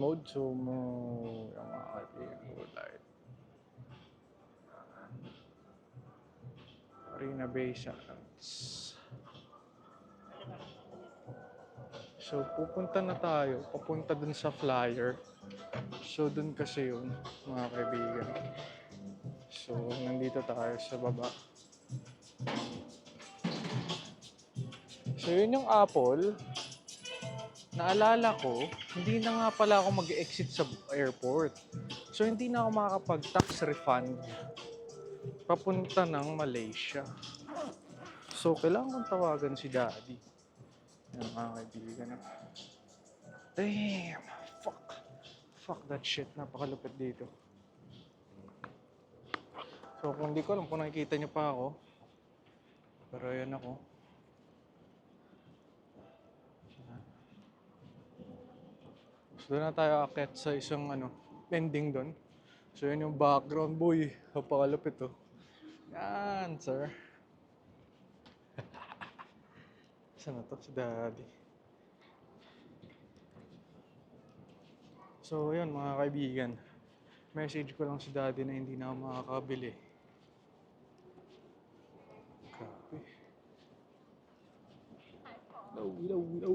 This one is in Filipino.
Mode sumo. Yung mga kaibigan ko light. Marina Bay Sands. So, pupunta na tayo. Papunta dun sa flyer. So, dun kasi yun, mga kaibigan. So, nandito tayo sa baba. So, yun yung Apple. Naalala ko, hindi na nga pala ako mag-exit sa airport. So, hindi na ako makakapag-tax refund papunta ng Malaysia. So, kailangan kong tawagan si Daddy. Yan mga kaibigan. Damn! Fuck! Fuck that shit. Napakalupit dito. So, kung hindi ko alam kung nakikita niyo pa ako. Pero ayan ako. So, doon na tayo akit sa isang ending doon. So, yun yung background. Boy, napakalupit oh. Yan, sir. Saan na to? Si Daddy. So, yun mga kaibigan. Message ko lang si Daddy na hindi na ako makakabili. Grabe. No, no, no.